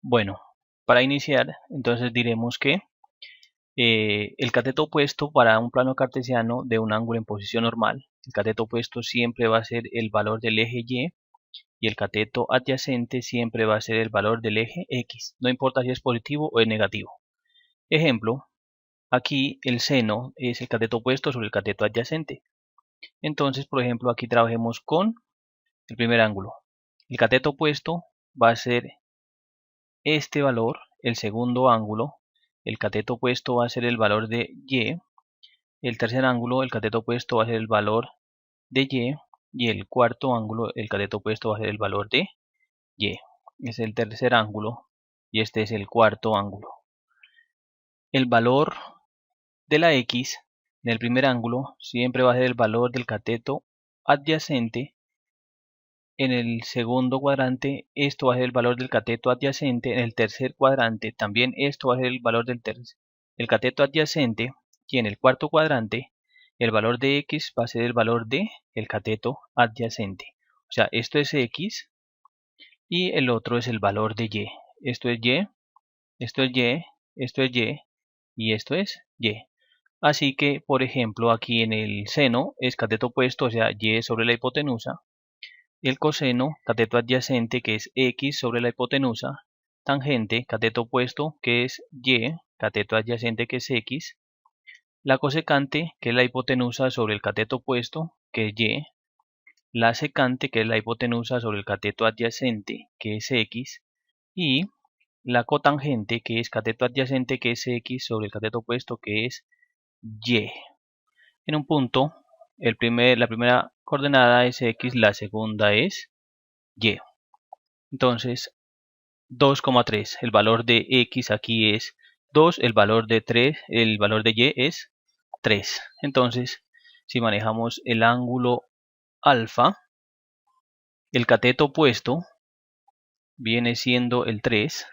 Bueno, para iniciar, entonces diremos que el cateto opuesto para un plano cartesiano de un ángulo en posición normal, el cateto opuesto siempre va a ser el valor del eje y el cateto adyacente siempre va a ser el valor del eje X, no importa si es positivo o es negativo. Ejemplo, aquí el seno es el cateto opuesto sobre el cateto adyacente. Entonces, por ejemplo, aquí trabajemos con el primer ángulo. El cateto opuesto va a ser este valor, el segundo ángulo, el cateto opuesto va a ser el valor de Y, el tercer ángulo, el cateto opuesto va a ser el valor de y el cuarto ángulo, el cateto opuesto va a ser el valor de Y. Es el tercer ángulo y este es el cuarto ángulo. El valor de la X en el primer ángulo siempre va a ser el valor del cateto adyacente. En el segundo cuadrante esto va a ser el valor del cateto adyacente. En el tercer cuadrante también esto va a ser el valor del cateto adyacente. Y en el cuarto cuadrante el valor de X va a ser el valor de el cateto adyacente. O sea, esto es X y el otro es el valor de Y. Esto es Y, esto es Y, esto es Y y esto es Y. Así que, por ejemplo, aquí en el seno es cateto opuesto, o sea, Y sobre la hipotenusa. El coseno, cateto adyacente, que es X sobre la hipotenusa. Tangente, cateto opuesto, que es Y, cateto adyacente, que es X. La cosecante, que es la hipotenusa sobre el cateto opuesto, que es Y. La secante, que es la hipotenusa sobre el cateto adyacente, que es X. Y la cotangente, que es cateto adyacente, que es X sobre el cateto opuesto, que es Y. En un punto, la primera coordenada es X, la segunda es Y. Entonces, 2,3. El valor de X aquí es 2, el valor de 3, el valor de Y es 3. Entonces, si manejamos el ángulo alfa, el cateto opuesto viene siendo el 3,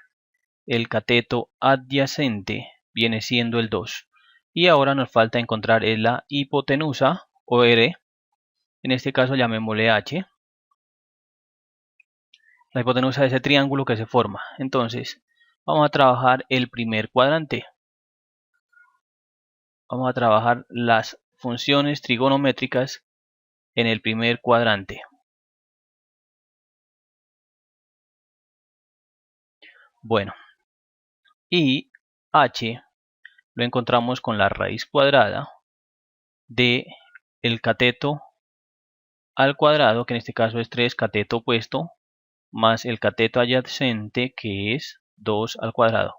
el cateto adyacente viene siendo el 2. Y ahora nos falta encontrar la hipotenusa o R, en este caso llamémosle H, la hipotenusa de ese triángulo que se forma. Entonces, vamos a trabajar el primer cuadrante. Vamos a trabajar las funciones trigonométricas en el primer cuadrante. Bueno, y h lo encontramos con la raíz cuadrada de el cateto al cuadrado, que en este caso es 3 cateto opuesto, más el cateto adyacente, que es 2 al cuadrado.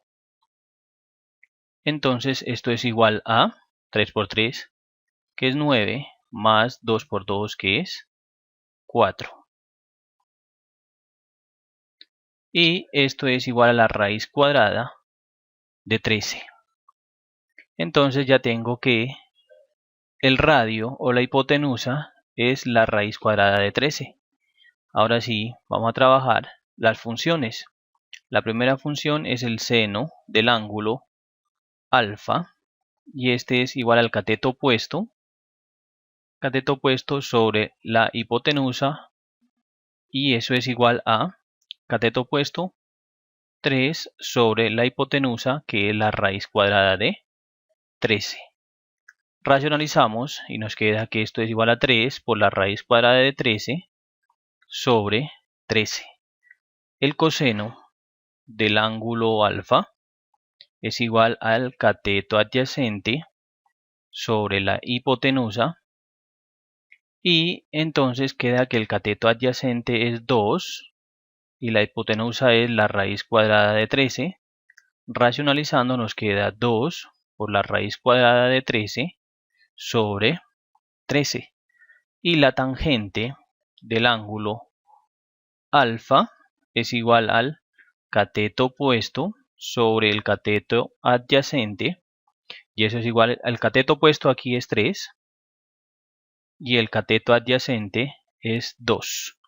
Entonces esto es igual a 3 por 3, que es 9, más 2 por 2, que es 4. Y esto es igual a la raíz cuadrada de 13. Entonces ya tengo que el radio o la hipotenusa es la raíz cuadrada de 13. Ahora sí, vamos a trabajar las funciones. La primera función es el seno del ángulo alfa y este es igual al cateto opuesto sobre la hipotenusa, y eso es igual a cateto opuesto 3 sobre la hipotenusa, que es la raíz cuadrada de 13. Racionalizamos y nos queda que esto es igual a 3 por la raíz cuadrada de 13 sobre 13. El coseno del ángulo alfa es igual al cateto adyacente sobre la hipotenusa, y entonces queda que el cateto adyacente es 2 y la hipotenusa es la raíz cuadrada de 13. Racionalizando nos queda 2 por la raíz cuadrada de 13 sobre 13. Y la tangente del ángulo alfa es igual al cateto opuesto sobre el cateto adyacente, y eso es igual al cateto opuesto, aquí es 3 y el cateto adyacente es 2.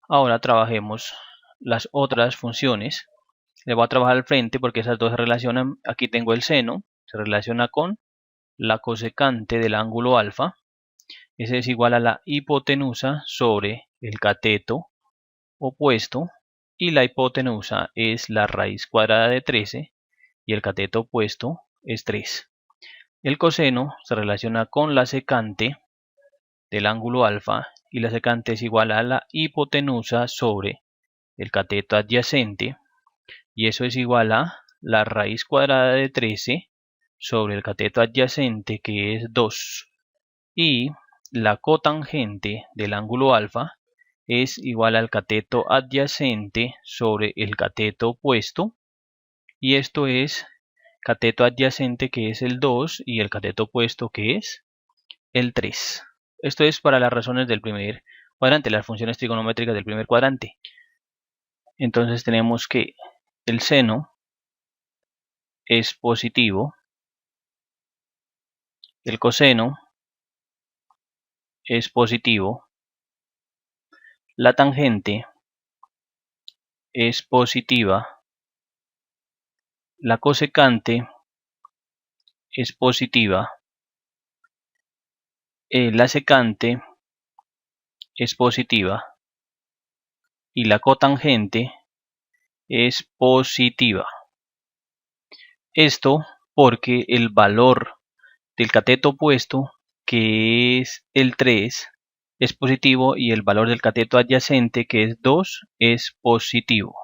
Ahora trabajemos las otras funciones. Le voy a trabajar al frente porque esas dos se relacionan. Aquí tengo el seno, se relaciona con la cosecante del ángulo alfa. Ese es igual a la hipotenusa sobre el cateto opuesto, y la hipotenusa es la raíz cuadrada de 13 y el cateto opuesto es 3. El coseno se relaciona con la secante del ángulo alfa y la secante es igual a la hipotenusa sobre el cateto adyacente y eso es igual a la raíz cuadrada de 13 sobre el cateto adyacente, que es 2, y la cotangente del ángulo alfa es igual al cateto adyacente sobre el cateto opuesto, y esto es cateto adyacente, que es el 2, y el cateto opuesto, que es el 3. Esto es para las razones del primer cuadrante, las funciones trigonométricas del primer cuadrante. Entonces tenemos que el seno es positivo, el coseno es positivo, la tangente es positiva, la cosecante es positiva, la secante es positiva y la cotangente es positiva. Esto porque el valor del cateto opuesto, que es el 3, es positivo y el valor del cateto adyacente, que es 2, es positivo.